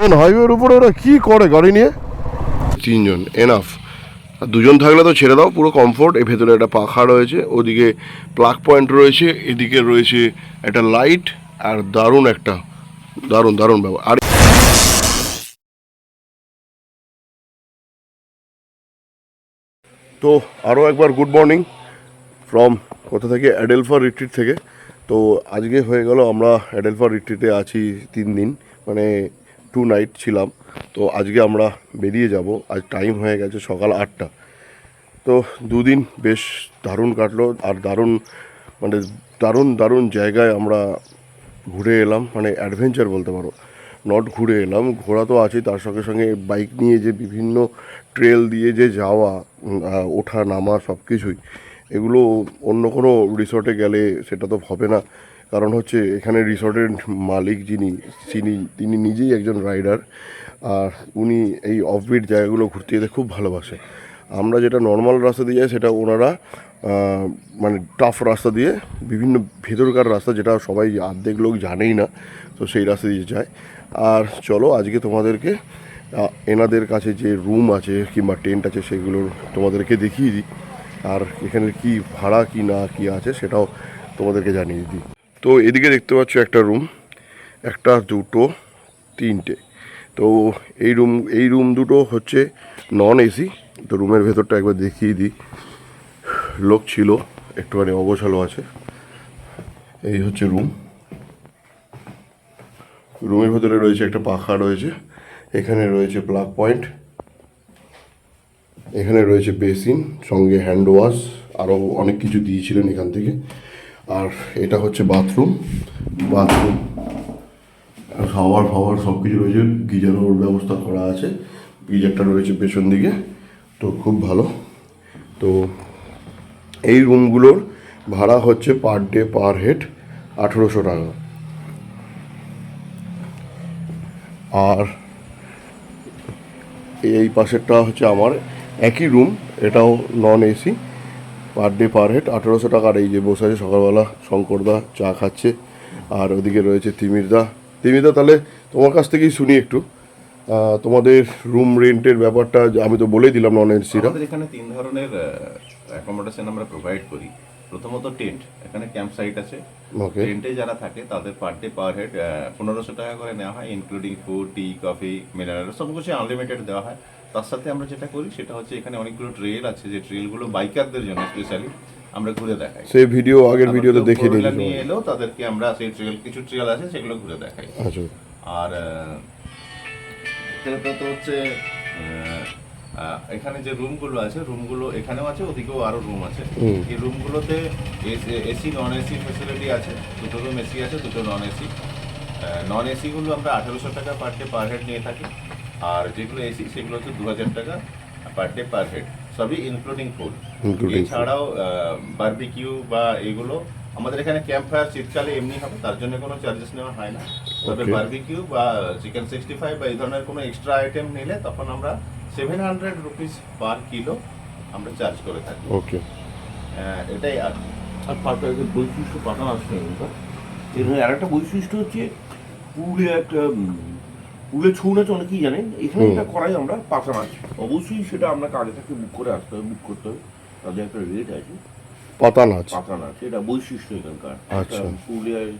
Main হাইওয়ের উপরে ওরা কি করে গাড়ি নিয়ে? 3 জন এনাফ, আর 2 জন থাকলে তো ছেড়ে দাও, পুরো কমফোর্ট। এর ভেতরে একটা পাখা রয়েছে, ওদিকে প্লাগ পয়েন্ট রয়েছে, এদিকে রয়েছে একটা লাইট, আর দারুণ একটা দারুণ দারুণ ব্যাপার। আর তো আরও একবার গুড মর্নিং ফ্রম কোথা থেকে, অ্যাডেলফা রিট্রিট থেকে। তো আজকে হয়ে গেল আমরা অ্যাডেলফা রিট্রিটে আছি 3 দিন, মানে 2 নাইট ছিলাম। তো আজকে আমরা বেরিয়ে যাব, আজ টাইম হয়ে গেছে সকাল 8টা। তো 2 দিন বেশ দারুণ কাটলো, আর দারুণ মানে দারুণ দারুণ জায়গায় আমরা ঘুরে এলাম, মানে অ্যাডভেঞ্চার বলতে পারো, নট ঘুরে এলাম, ঘোরা তো আছে, তার সঙ্গে সঙ্গে বাইক নিয়ে যে বিভিন্ন ট্রেল দিয়ে যে যাওয়া, ওঠা নামা সব কিছুই, এগুলো অন্য কোনো রিসর্টে গেলে সেটা তো হবে না। কারণ হচ্ছে এখানে রিসর্টের মালিক তিনি নিজেই একজন রাইডার, আর উনি এই অফবিট জায়গাগুলো ঘুরতে যেতে খুব ভালোবাসে। আমরা যেটা নর্মাল রাস্তা দিয়ে যাই, সেটা ওনারা মানে টাফ রাস্তা দিয়ে, বিভিন্ন ভেতরকার রাস্তা, যেটা সবাই অর্ধেক লোক জানেই না, তো সেই রাস্তা দিয়ে যায়। আর চলো আজকে তোমাদেরকে এনাদের কাছে যে রুম আছে কিংবা টেন্ট আছে সেগুলো তোমাদেরকে দেখিয়ে দিই, আর এখানের কি ভাড়া কি না কি আছে সেটাও তোমাদেরকে জানিয়ে দিই। তো এদিকে দেখতে পাচ্ছ একটা রুম, একটা, দুটো, তিনটে। তো এই রুম দুটো হচ্ছে নন এসি। তো রুমের ভেতরটা একবার দেখিয়ে দিই, লোক ছিল, একটুখানি অগোছালো আছে। এই হচ্ছে রুমের ভেতরে রয়েছে একটা পাখা রয়েছে, এখানে রয়েছে প্লাগ পয়েন্ট, এখানে রয়েছে বেসিন, সঙ্গে হ্যান্ড ওয়াশ, আরও অনেক কিছু দিয়েছিলেন এখান থেকে। আর এটা হচ্ছে বাথরুম, শাওয়ার সব কিছু রয়েছে, গিজারের ব্যবস্থা করা আছে, গিজারটা রয়েছে পেছন দিকে। তো খুব ভালো। তো এই রুমগুলোর ভাড়া হচ্ছে পার ডে পার হেড 1800 টাকা। আর এই পাশেরটা হচ্ছে আমার একই রুম, এটাও non AC, per day per head 1800 টাকা। আর এই যে বসে আছে সকালবেলা শঙ্করদা চা খাচ্ছে, আর ওদিকে রয়েছে তিমিরদা। তাহলে তোমার কাছ থেকেই শুনি একটু তোমাদের রুম রেন্টের ব্যাপারটা। আমি তো বলেই দিলাম নন এসিরা। আমাদের এখানে 3 ধরনের অ্যাকোমোডেশন আমরা প্রোভাইড করি। প্রথমত টেন্ট, এখানে ক্যাম্প সাইট আছে। টেন্টে যারা থাকে তাদের পার ডে পার হেড 1500 টাকা করে নেওয়া হয়, ইনক্লুডিং ফুড, টি, কফি, মিনারেল সব কিছু আনলিমিটেড দেওয়া হয়। তার সাথে আমরা যেটা করি সেটা হচ্ছে এখানে অনেকগুলো ট্রেল আছে, যে ট্রেলগুলো বাইকারদের জন্য স্পেশালি আমরা ঘুরে দেখাই। সেই ভিডিও আগের ভিডিওতে দেখে নিয়ে এলেও তাদেরকে আমরা সেই কিছু ট্রেল আছে সেগুলো ঘুরে দেখাই। আচ্ছা। আর তো হচ্ছে এখানে যে রুমগুলো আছে, রুমগুলো এখানেও আছে, ওদিকেও আরো রুম আছে। এই রুমগুলোতে এসি নন এসি ফ্যাসিলিটি আছে, দুটো রুম এসি আছে, দুটো নন এসি। নন এসিগুলো আমরা 1800 টাকা পার ডে পার হেড নিয়ে থাকি, আর যেগুলো এসি সেগুলো হচ্ছে 2000 টাকা পার ডে পার হেড, সবই ইনক্লুডিং ফুড। এছাড়াও বারবিকিউ বা এগুলো আমাদের এখানে ক্যাম্প ফায়ার শীতকালে এমনি হবে, তার জন্য কোনো চার্জেস নেওয়া হয় না। তবে বারবিকিউ বা চিকেন 65 বা এই ধরনের কোনো এক্সট্রা আইটেম নিলে তখন আমরা 700 রুপিস পার কিলো আমরা চার্জ করে থাকি। ওকে, এটাই। আর বৈশিষ্ট্য পাতা আসছে এর আর একটা বৈশিষ্ট্য হচ্ছে পুলে ছৌ নাচ অনেকেই জানেন, এখানে এটা করাই আমরা পাতা নাচ। অবশ্যই সেটা আপনাকে আগে থেকে বুক করে আসতে হবে, বুক করতে হবে, তাদের একটা রেট আছে। পাতা নাচ এটা বৈশিষ্ট্য এখানকার। আচ্ছা, পুরুলিয়ায়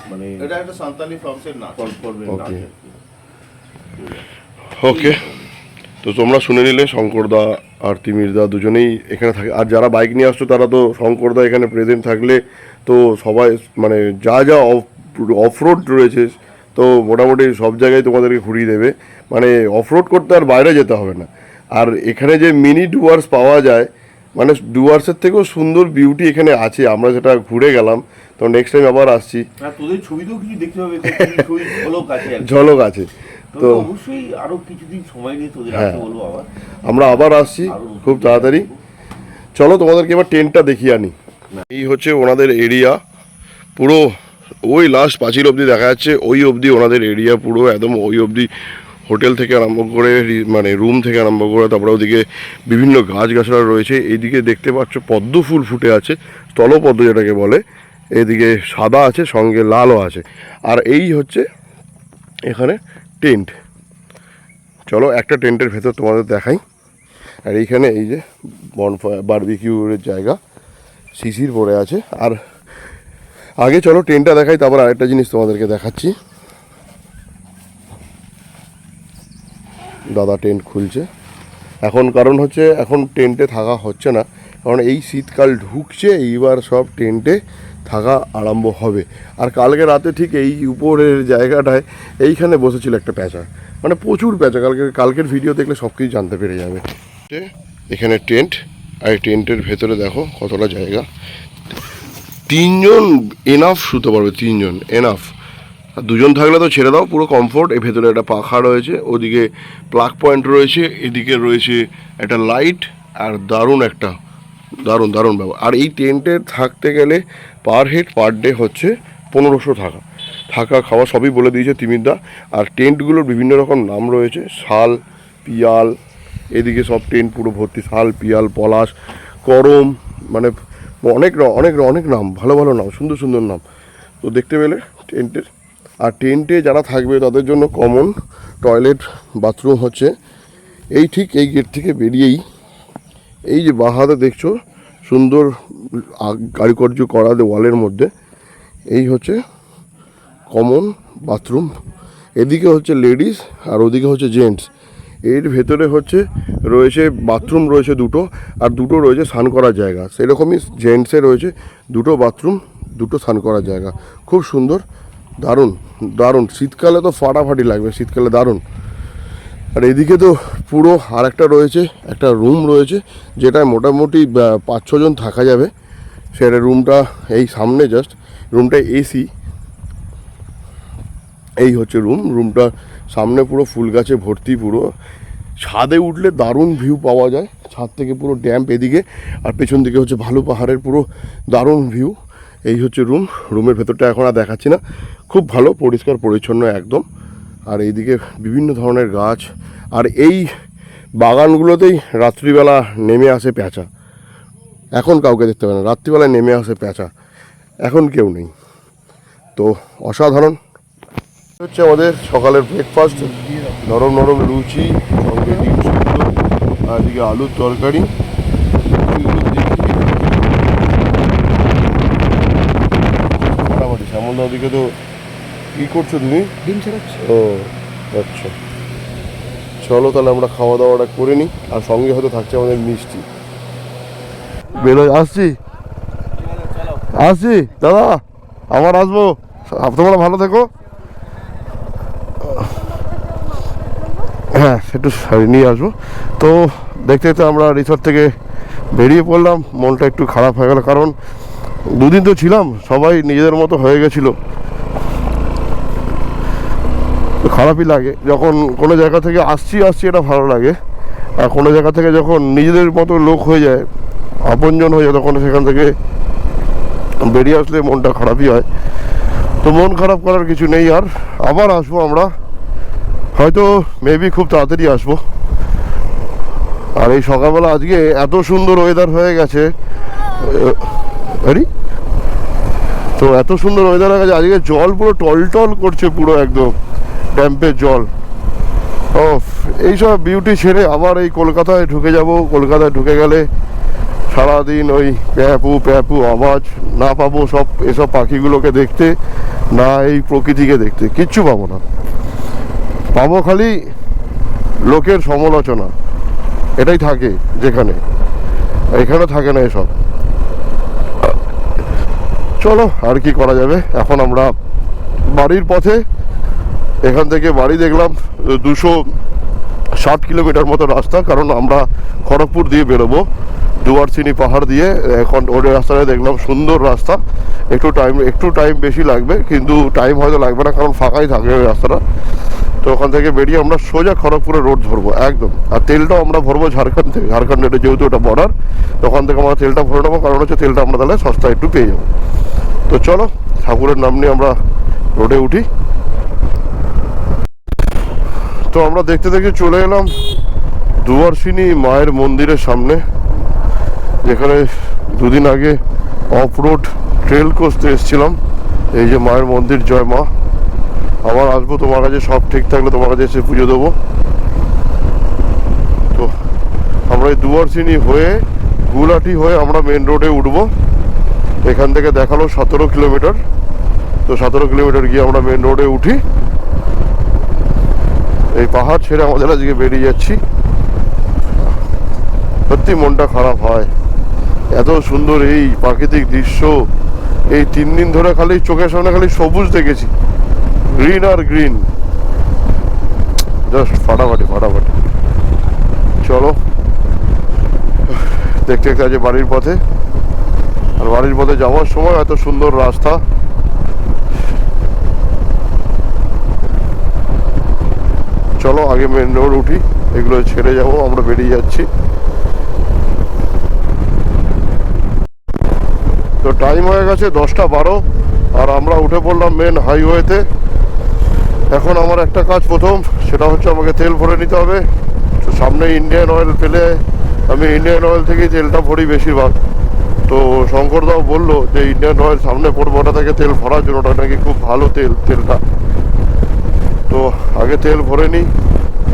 মানে এটা একটা সান্তালি ফর্মসের নাচ। ওকে। তো তোমরা শুনে নিলে, শঙ্করদা আর তিমিরদা দুজনেই এখানে থাকে। আর যারা বাইক নিয়ে আসছো তারা তো শঙ্করদা এখানে প্রেজেন্ট থাকলে তো সবাই মানে যা যা অফরোড রয়েছে তো মোটামুটি সব জায়গায় তোমাদেরকে ঘুরিয়ে দেবে, মানে অফরোড করতে আর বাইরে যেতে হবে না। আর এখানে যে মিনি ডুয়ার্স পাওয়া যায়, মানে ডুয়ার্সের থেকেও সুন্দর বিউটি এখানে আছে। আমরা যেটা ঘুরে গেলাম, তো নেক্সট টাইম আবার আসছি। তোদের ছবিতেও কিছু দেখতে হবে, ঝলক আছে। তো অবশ্যই আরো কিছুদিন সময় নিয়ে তোদের বলবো, আবার আমরা আবার আসছি খুব তাড়াতাড়ি। চলো তোমাদেরকে এবার টেন্টটা দেখিয়ে আনি। এই হচ্ছে ওনাদের এরিয়া, পুরো ওই লাস্ট পাঁচিল অবধি দেখা যাচ্ছে, ওই অবধি ওনাদের এরিয়া পুরো একদম, ওই অবধি হোটেল থেকে আরম্ভ করে, মানে রুম থেকে আরম্ভ করে, তারপরে ওদিকে বিভিন্ন গাছগাছড়া রয়েছে। এইদিকে দেখতে পাচ্ছ পদ্ম ফুল ফুটে আছে, স্থলপদ্ম যেটাকে বলে। এদিকে সাদা আছে, সঙ্গে লালও আছে। আর এই হচ্ছে এখানে টেন্ট, চলো একটা টেন্টের ভেতর তোমাদের দেখাই। আর এইখানে এই যে বারবিকিউর জায়গা শিশির পড়ে আছে। আর আগে চলো টেন্টটা দেখাই, তারপর আরেকটা জিনিস তোমাদেরকে দেখাচ্ছি। দাদা টেন্ট খুলছে এখন, কারণ হচ্ছে এখন টেন্টে থাকা হচ্ছে না, কারণ এই শীতকাল ঢুকছে, এইবার সব টেন্টে থাকা আরম্ভ হবে। আর কালকে রাতে ঠিক এই উপরের জায়গাটায় এইখানে বসেছিল একটা প্যাঁচা, মানে প্রচুর প্যাঁচা। কালকের ভিডিও দেখলে সব কিছু জানতে পেরে যাবে। এখানে টেন্ট, আর এই টেন্টের ভেতরে দেখো কতটা জায়গা, 3 জন এনাফ শুতে পারবে, 3 জন এনাফ। আর 2 জন থাকলে তো ছেড়ে দাও, পুরো কমফোর্ট। এর ভেতরে একটা পাখা রয়েছে, ওদিকে প্লাগ পয়েন্ট রয়েছে, এদিকে রয়েছে একটা লাইট, আর দারুণ ব্যাপার। আর এই টেন্টে থাকতে গেলে পার হেড পার ডে হচ্ছে 1500 টাকা। থাকা খাওয়া সবই বলে দিয়েছে তিমিরদা। আর টেন্টগুলোর বিভিন্ন রকম নাম রয়েছে, শাল, পিয়াল, এদিকে সব টেন্ট পুরো ভর্তি, শাল, পিয়াল, পলাশ, করম, মানে অনেক নাম, ভালো নাম, সুন্দর নাম। তো দেখতে পেলে টেন্টের। আর টেন্টে যারা থাকবে তাদের জন্য কমন টয়লেট বাথরুম হচ্ছে এই ঠিক এই গেট থেকে বেরিয়েই, এই যে বাঁ হাতে দেখছো সুন্দর কারুকার্য করা দেওয়ালের মধ্যে, এই হচ্ছে কমন বাথরুম। এদিকে হচ্ছে লেডিস আর ওদিকে হচ্ছে জেন্টস। এর ভেতরে হচ্ছে রয়েছে বাথরুম রয়েছে 2টো, আর 2টো রয়েছে স্নান করার জায়গা। সেরকমই জেন্টসে রয়েছে 2টো বাথরুম, 2টো স্নান করার জায়গা। খুব সুন্দর, দারুণ। শীতকালে তো ফাটাফাটি লাগবে, শীতকালে দারুণ। আর এদিকে তো পুরো আর একটা রয়েছে, একটা রুম রয়েছে যেটায় মোটামুটি 5-6 জন থাকা যাবে। সেটা রুমটা এই সামনে, জাস্ট রুমটা এসি। এই হচ্ছে রুমটা সামনে পুরো ফুল গাছে ভর্তি। পুরো ছাদে উঠলে দারুণ ভিউ পাওয়া যায়, ছাদ থেকে পুরো ড্যাম্প এদিকে, আর পেছন দিকে হচ্ছে ভালু পাহাড়ের পুরো দারুণ ভিউ। এই হচ্ছে রুমের ভেতরটা এখন আর দেখাচ্ছি না, খুব ভালো পরিষ্কার পরিচ্ছন্ন একদম। আর এইদিকে বিভিন্ন ধরনের গাছ, আর এই বাগানগুলোতেই রাত্রিবেলা নেমে আসে প্যাঁচা। এখন কাউকে দেখতে পায় না, রাত্রিবেলায় নেমে আসে প্যাঁচা, এখন কেউ নেই। তো অসাধারণ হচ্ছে আমাদের সকালের ব্রেকফাস্ট, নরম লুচি, সঙ্গে ডিম সিদ্ধ, আর এদিকে আলুর তরকারি। মোটামুটি শ্যামলদা ওদিকে তো কী করছো তুমি? ডিম ছাড়াচ্ছি। ও আচ্ছা, চলো তাহলে আমরা খাওয়া দাওয়াটা করে নিই। আর সঙ্গে হয়তো থাকছে আমাদের মিষ্টি। আসছি দাদা, আবার আসবো, তোমরা ভালো থেকো। হ্যাঁ, একটু নিয়ে আসবো। তো দেখতে আমরা রিসর্ট থেকে বেরিয়ে পড়লাম। মনটা একটু খারাপ হয়ে গেল, কারণ 2 দিন তো ছিলাম, সবাই নিজেদের মতো হয়ে গেছিলো। খারাপই লাগে যখন কোনো জায়গা থেকে আসছি এটা ভালো লাগে, আর কোনো জায়গা থেকে যখন নিজেদের মতো লোক হয়ে যায়, আপনজন হয়ে যায়, তখন সেখান থেকে বেরিয়ে আসলে মনটা খারাপই হয়। তো মন খারাপ করার কিছু নেই, আর আবার আসবো আমরা, হয়তো মেবি খুব তাড়াতাড়ি আসবো। আর এই সকালবেলা আজকে এত সুন্দর ওয়েদার হয়ে গেছে, তো এত সুন্দর ওয়েদার হয়ে গেছে আজকে, জল পুরো টলটল করছে, পুরো একদম ড্যাম্পের জল। ও এইসব বিউটি ছেড়ে আবার এই কলকাতায় ঢুকে যাব। কলকাতায় ঢুকে গেলে সারাদিন ওই প্যাপু আওয়াজ না পাবো, এসব পাখিগুলোকে দেখতে, না এই প্রকৃতিকে দেখতে, কিচ্ছু পাবো না। পাবো খালি লোকের সমালোচনা, এটাই থাকে যেখানে, এখানে থাকে না এসব। চলো আর কি করা যাবে। এখন আমরা বাড়ির পথে, এখান থেকে বাড়ি দেখলাম 260 কিলোমিটার মতো রাস্তা, কারণ আমরা খড়গপুর দিয়ে বেরোবো, ডুয়ার্সিনি পাহাড় দিয়ে। এখন ওই রাস্তাটা দেখলাম সুন্দর রাস্তা, একটু টাইম বেশি লাগবে, কিন্তু টাইম হয়তো লাগবে না, কারণ ফাঁকাই থাকবে ওই রাস্তাটা। তো ওখান থেকে বেরিয়ে আমরা সোজা খড়গপুরের রোড ধরবো একদম। আর তেলটাও আমরা ভরবো ঝাড়খণ্ড থেকে, ঝাড়খণ্ডের যেহেতু ওটা বর্ডার, তখন থেকে আমরা তেলটা ভরে নেবো, কারণ হচ্ছে তেলটা আমরা তাহলে সস্তা একটু পেয়ে যাবো। তো চলো ঠাকুরের নাম নিয়ে আমরা রোডে উঠি। তো আমরা দেখতে চলে এলাম ডুয়ার্সিনি মায়ের মন্দিরের সামনে, যেখানে 2 দিন আগে অফ রোড ট্রেল করতে এসেছিলাম। এই যে মায়ের মন্দির, জয় মা। আবার আসবো তোমার কাছে, সব ঠিক থাকলে তোমার কাছে এসে পুজো দেবো। আমরা এই দুয়ারচিনি হয়ে গুলাটি হয়ে আমরা মেন রোডে উঠবো। এখান থেকে দেখালো 17 কিলোমিটার, তো 17 কিলোমিটার গিয়ে আমরা মেন রোডে উঠি। এই পাহাড় ছেড়ে আমাদের আজকে বেরিয়ে যাচ্ছি। সত্যি মনটা খারাপ হয়, এত সুন্দর এই প্রাকৃতিক দৃশ্য। এই 3 দিন ধরে খালি চোখের সামনে খালি সবুজ দেখেছি, গ্রিন আর গ্রিন, জাস্ট ফাটাফাটি ফাটাফাটি। চলো দেখতে দেখতে আছে বাড়ির পথে, আর বাড়ির পথে যাওয়ার সময় এত সুন্দর রাস্তা। চলো আগে মেন রোড উঠি, এগুলো ছেড়ে যাবো, আমরা বেরিয়ে যাচ্ছি। তো টাইম হয়ে গেছে 10:12, আর আমরা উঠে পড়লাম মেন হাইওয়েতে। এখন আমার একটা কাজ প্রথম, সেটা হচ্ছে আমাকে তেল ভরে নিতে হবে। তো সামনে ইন্ডিয়ান অয়েল পেলে আমি ইন্ডিয়ান অয়েল থেকেই তেলটা ভরি বেশিরভাগ। তো শঙ্করদাও বললো যে ইন্ডিয়ান অয়েল সামনে পড়বো, ওটা থেকে তেল ভরার জন্য, ওটা নাকি খুব ভালো তেলটা। তো আগে তেল ভরে নিই।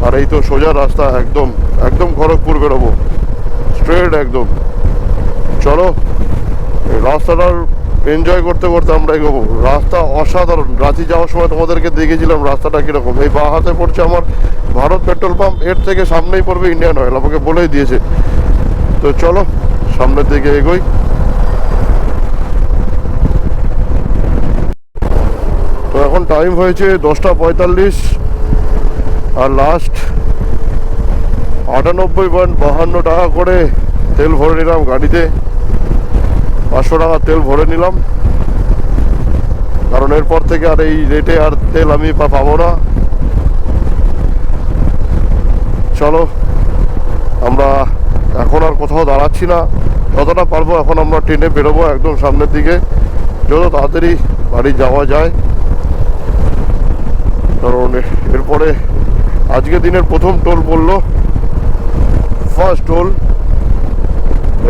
আর এই তো সোজা রাস্তা, একদম একদম খড়গপুর বেরোবো, স্ট্রেট একদম। চলো রাস্তাটার এনজয় করতে করতে আমরা এগোবো। রাস্তা অসাধারণ, রাঁচি যাওয়ার সময় তোমাদেরকে দেখেছিলাম রাস্তাটা কীরকম। এই বাঁ হাতে পড়ছে আমার ভারত পেট্রোল পাম্প, এর থেকে সামনেই পড়বে ইন্ডিয়ান অয়েল, আমাকে বলেই দিয়েছে। তো চলো সামনের দিকে এগোই। তো এখন টাইম হয়েছে 10:45, আর লাস্ট 98.52 টাকা করে তেল ভরে নিলাম গাড়িতে। 500 টাকা তেল ভরে নিলাম, কারণ এরপর থেকে আর এই রেটে আর তেল আমি পাবো না। চলো আমরা এখন আর কোথাও দাঁড়াচ্ছি না, যতটা পারবো এখন আমরা ট্রেনে বেরোবো একদম সামনের দিকে, যত তাড়াতাড়ি বাড়ি যাওয়া যায়। কারণ এরপরে আজকে দিনের প্রথম টোল পড়লো, ফার্স্ট টোল।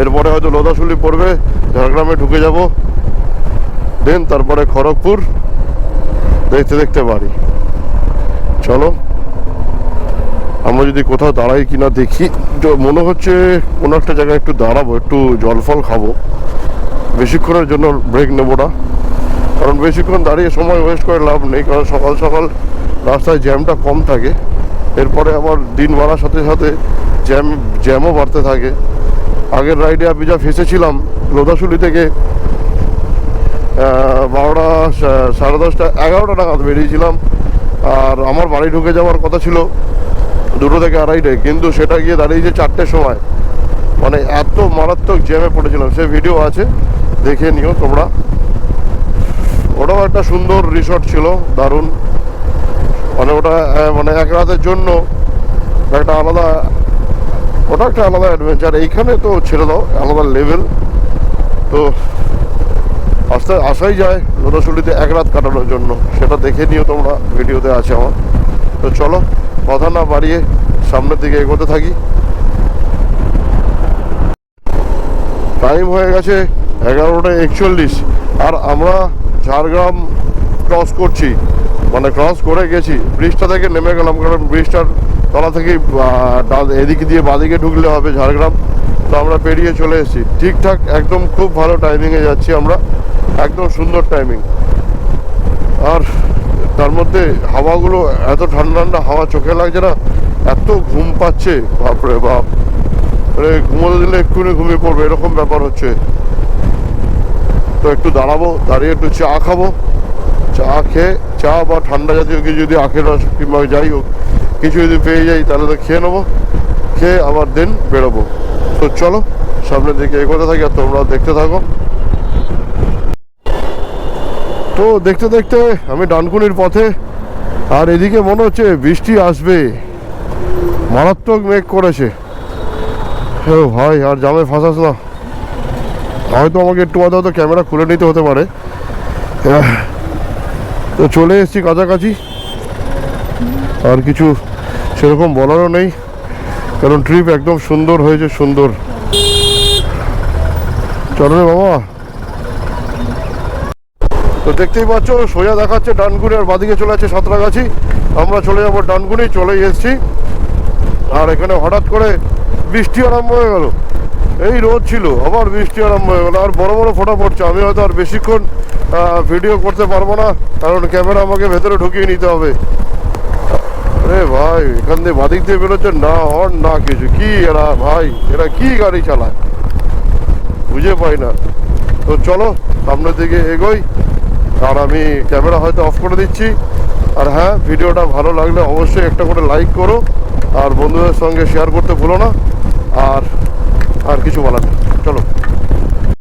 এরপরে হয়তো লোধাশুলি পড়বে, ঝাড়গ্রামে ঢুকে যাব, দেন তারপরে খড়গপুর, দেখতে দেখতে বাড়ি। চলো আমরা যদি কোথাও দাঁড়াই কিনা দেখি। মনে হচ্ছে কোনো একটা জায়গায় একটু দাঁড়াবো, একটু জল ফল খাবো, বেশিক্ষণের জন্য ব্রেক নেবো না, কারণ বেশিক্ষণ দাঁড়িয়ে সময় ওয়েস্ট করে লাভ নেই। কারণ সকাল সকাল রাস্তায় জ্যামটা কম থাকে, এরপরে আবার দিন বাড়ার সাথে সাথে জ্যামও বাড়তে থাকে। আগের রাইডে আমি যা ফেসেছিলাম, লোধাশুলি থেকে 12টা 10:30 11টা নাগাদ বেরিয়েছিলাম, আর আমার বাড়ি ঢুকে যাওয়ার কথা ছিল 2 থেকে 2:30, কিন্তু সেটা গিয়ে দাঁড়িয়েছে 4টের সময়। মানে এত মারাত্মক জ্যামে পড়েছিলাম, সে ভিডিও আছে, দেখে নিও তোমরা। ওটাও একটা সুন্দর রিসর্ট ছিল, দারুণ। মানে ওটা মানে এক রাতের জন্য একটা আলাদা, ওটা একটা আলাদা অ্যাডভেঞ্চার। এইখানে তো ছেড়ে দাও, আলাদা লেভেল। তো আসাই যায় লোধাশুলিতে এক রাত কাটানোর জন্য, সেটা দেখে নিও তোমরা, ভিডিওতে আছে আমার। তো চলো কথা না বাড়িয়ে সামনের দিকে এগোতে থাকি। টাইম হয়ে গেছে 11:41, আর আমরা ঝাড়গ্রাম ক্রস করছি, মানে ক্রস করে গেছি। ব্রিজটা থেকে নেমে গেলাম, কারণ ব্রিজটার তলা থেকে এদিকে দিয়ে বাদিকে ঢুকলে হবে ঝাড়গ্রাম। তো আমরা পেরিয়ে চলে এসেছি ঠিকঠাক, একদম খুব ভালো টাইমিংয়ে যাচ্ছি আমরা, একদম সুন্দর টাইমিং। আর তার মধ্যে হাওয়াগুলো এত ঠান্ডা ঠান্ডা হাওয়া, চোখে লাগছে না, এত ঘুম পাচ্ছে, বাপরে বাপ। মানে ঘুমোতে দিলে এক্ষুনি ঘুমিয়ে পড়বে, এরকম ব্যাপার হচ্ছে। তো একটু দাঁড়াবো, দাঁড়িয়ে একটু চা খাবো, চা খেয়ে, চা বা ঠান্ডা জাতীয় কিছু যদি আখের রস কিংবা যাই হোক কিছু যদি পেয়ে যাই তাহলে তো খেয়ে নেবো, খেয়ে আবার দেন বেরোবো। তো চলো সামনের দিকে এগোতে থাকি, আর তোমরা দেখতে থাকো। তো দেখতে দেখতে আমি ডানকুনির পথে, আর এদিকে মনে হচ্ছে বৃষ্টি আসবে, মারাত্মক মেঘ করেছে। হ্যাঁ ভাই, আর জামে ফাঁসাস না, হয়তো আমাকে একটু মাঝে হয়তো ক্যামেরা খুলে নিতে হতে পারে। তো চলে এসেছি কাছাকাছি, আর কিছু সেরকম বলারও নেই, কারণ ট্রিপ একদম সুন্দর হয়েছে, সুন্দর। চলো রে বাবা। তো দেখতেই পাচ্ছ সোজা দেখাচ্ছে ডানকুনি, আর বাদিকে চলে যাচ্ছে সাঁতরাগাছি। আমরা চলে যাবো ডানকুনি, চলেই এসেছি। আর এখানে হঠাৎ করে বৃষ্টি আরম্ভ হয়ে গেল। এই রোদ ছিল, আবার বৃষ্টি আরম্ভ হয়ে গেল, আর বড় বড় ফোঁটা পড়ছে। আমি হয়তো আর বেশিক্ষণ ভিডিও করতে পারবো না, কারণ ক্যামেরা আমাকে ভেতরে ঢুকিয়ে নিতে হবে। আরে ভাই, এখান দিয়ে বাদিক দিয়ে বেরোচ্ছে, না হর্ন না কিছু। কি এরা ভাই, এরা কি গাড়ি চালায় বুঝে পাই না। তো চলো সামনের দিকে এগোই, আর আমি ক্যামেরা হয়তো অফ করে দিচ্ছি। আর হ্যাঁ, ভিডিওটা ভালো লাগলে অবশ্যই একটা করে লাইক করো, আর বন্ধুদের সঙ্গে শেয়ার করতে ভুলো না। আর কিছু বলার নেই, চলো।